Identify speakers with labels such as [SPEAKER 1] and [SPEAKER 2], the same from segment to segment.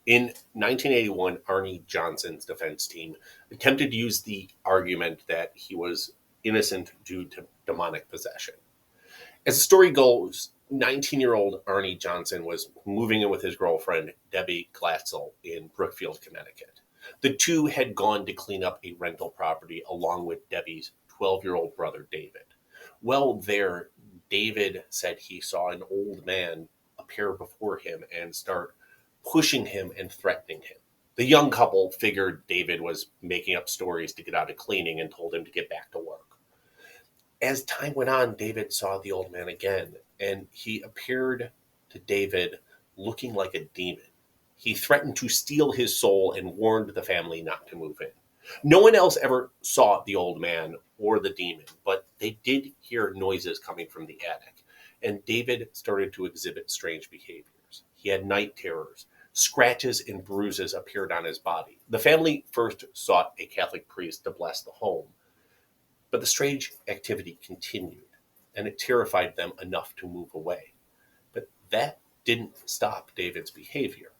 [SPEAKER 1] In 1981, Arne Johnson's defense team attempted to use the argument that he was innocent due to demonic possession. As the story goes, 19-year-old Arne Johnson was moving in with his girlfriend, Debbie Glatzel, in Brookfield, Connecticut. The two had gone to clean up a rental property along with Debbie's 12-year-old brother, David. Well, there, David said he saw an old man appear before him and start pushing him and threatening him. The young couple figured David was making up stories to get out of cleaning and told him to get back to work. As time went on, David saw the old man again, and he appeared to David looking like a demon. He threatened to steal his soul and warned the family not to move in. No one else ever saw the old man or the demon, but they did hear noises coming from the attic, and David started to exhibit strange behaviors. He had night terrors. Scratches and bruises appeared on his body. The family first sought a Catholic priest to bless the home, but the strange activity continued, and it terrified them enough to move away. But that didn't stop David's behavior.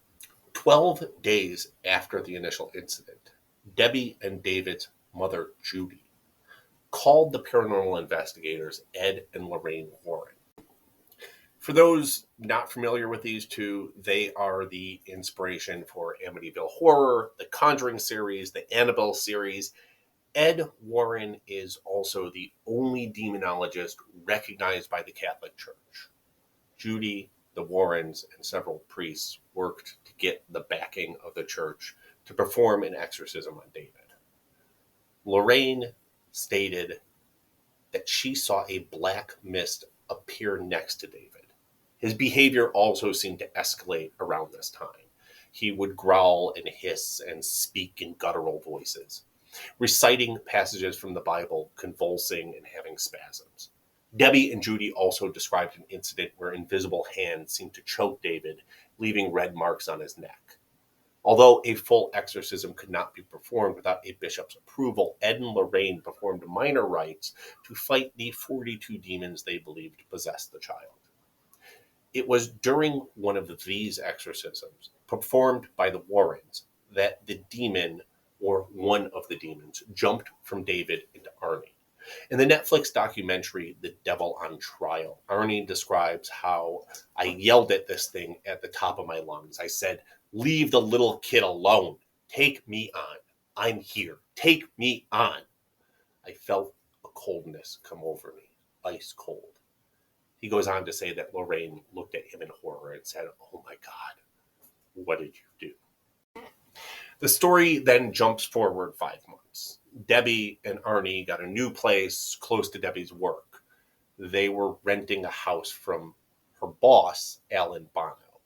[SPEAKER 1] 12 days after the initial incident, Debbie and David's mother, Judy, called the paranormal investigators Ed and Lorraine Warren. For those not familiar with these two, they are the inspiration for Amityville Horror, the Conjuring series, the Annabelle series. Ed Warren is also the only demonologist recognized by the Catholic Church. Judy, the Warrens, and several priests worked to get the backing of the church to perform an exorcism on David. Lorraine stated that she saw a black mist appear next to David. His behavior also seemed to escalate around this time. He would growl and hiss and speak in guttural voices, reciting passages from the Bible, convulsing and having spasms. Debbie and Judy also described an incident where invisible hands seemed to choke David, leaving red marks on his neck. Although a full exorcism could not be performed without a bishop's approval, Ed and Lorraine performed minor rites to fight the 42 demons they believed possessed the child. It was during one of these exorcisms, performed by the Warrens, that the demon, or one of the demons, jumped from David into Arne. In the Netflix documentary, The Devil on Trial, Arne describes how I yelled at this thing at the top of my lungs. I said, "Leave the little kid alone. Take me on. I'm here. Take me on." I felt a coldness come over me, ice cold. He goes on to say that Lorraine looked at him in horror and said, "Oh my God, what did you do?" The story then jumps forward 5 months. Debbie and Arne got a new place close to Debbie's work. They were renting a house from her boss, Alan Bono.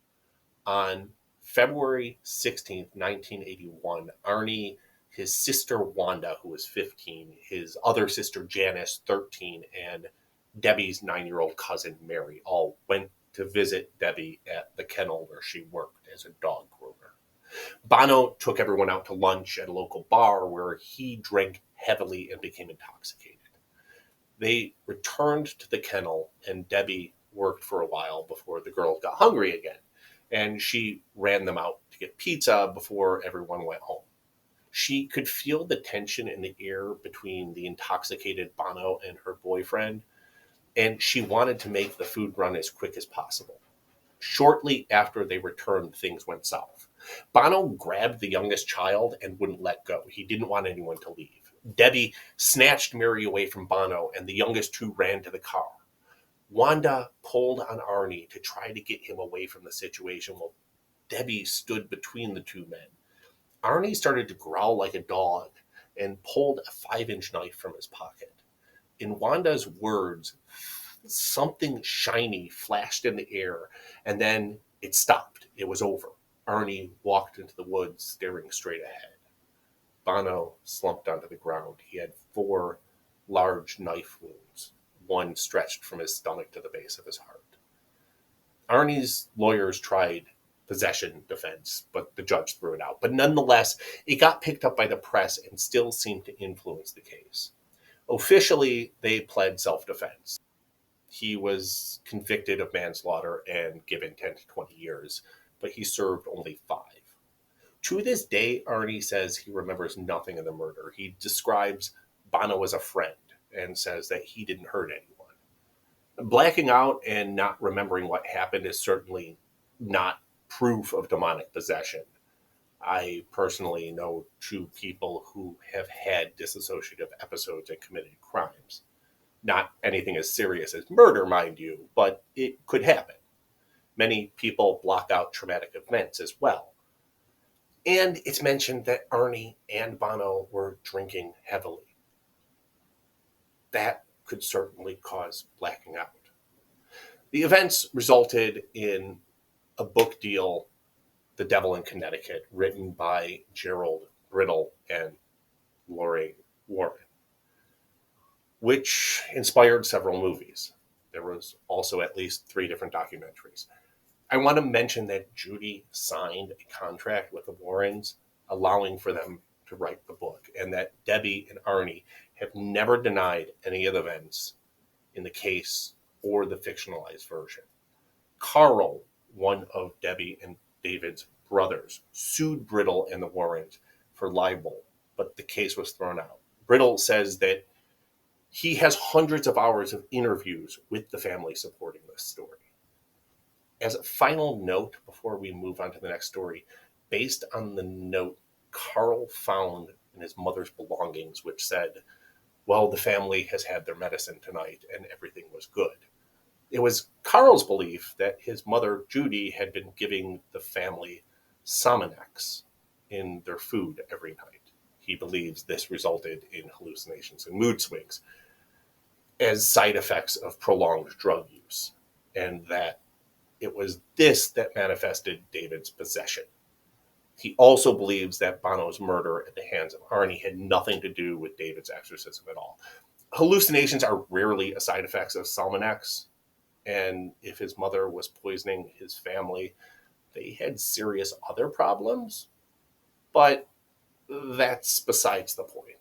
[SPEAKER 1] On February 16th, 1981, Arne, his sister Wanda, who was 15, his other sister Janice, 13, and Debbie's 9-year-old cousin Mary all went to visit Debbie at the kennel where she worked as a dog groomer. Bono took everyone out to lunch at a local bar where he drank heavily and became intoxicated. They returned to the kennel, and Debbie worked for a while before the girls got hungry again, and she ran them out to get pizza before everyone went home. She could feel the tension in the air between the intoxicated Bono and her boyfriend, and she wanted to make the food run as quick as possible. Shortly after they returned, things went south. Bono grabbed the youngest child and wouldn't let go. He didn't want anyone to leave. Debbie snatched Mary away from Bono, and the youngest two ran to the car. Wanda pulled on Arne to try to get him away from the situation while Debbie stood between the two men. Arne started to growl like a dog and pulled a 5-inch knife from his pocket. In Wanda's words, something shiny flashed in the air, and then it stopped. It was over. Arne walked into the woods, staring straight ahead. Bono slumped onto the ground. He had 4 large knife wounds, one stretched from his stomach to the base of his heart. Arne's lawyers tried possession defense, but the judge threw it out. But nonetheless, it got picked up by the press and still seemed to influence the case. Officially, they pled self-defense. He was convicted of manslaughter and given 10 to 20 years, but he served only 5. To this day, Arnie says he remembers nothing of the murder. He describes Bono as a friend and says that he didn't hurt anyone. Blacking out and not remembering what happened is certainly not proof of demonic possession. I personally know two people who have had dissociative episodes and committed crimes. Not anything as serious as murder, mind you, but it could happen. Many people block out traumatic events as well. And it's mentioned that Arnie and Bono were drinking heavily. That could certainly cause blacking out. The events resulted in a book deal, The Devil in Connecticut, written by Gerald Brittle and Lorraine Warren, which inspired several movies. There was also at least 3 different documentaries. I want to mention that Judy signed a contract with the Warrens allowing for them to write the book, and that Debbie and Arnie have never denied any of the events in the case or the fictionalized version. Carl, one of Debbie and David's brothers, sued Brittle and the Warrens for libel, but the case was thrown out. Brittle says that he has hundreds of hours of interviews with the family supporting this story. As a final note, before we move on to the next story, based on the note Carl found in his mother's belongings, which said, well, the family has had their medicine tonight and everything was good. It was Carl's belief that his mother, Judy, had been giving the family Sominex in their food every night. He believes this resulted in hallucinations and mood swings as side effects of prolonged drug use, and that it was this that manifested David's possession. He also believes that Bono's murder at the hands of Arnie had nothing to do with David's exorcism at all. Hallucinations are rarely a side effect of Sominex, and if his mother was poisoning his family, they had serious other problems, but that's besides the point.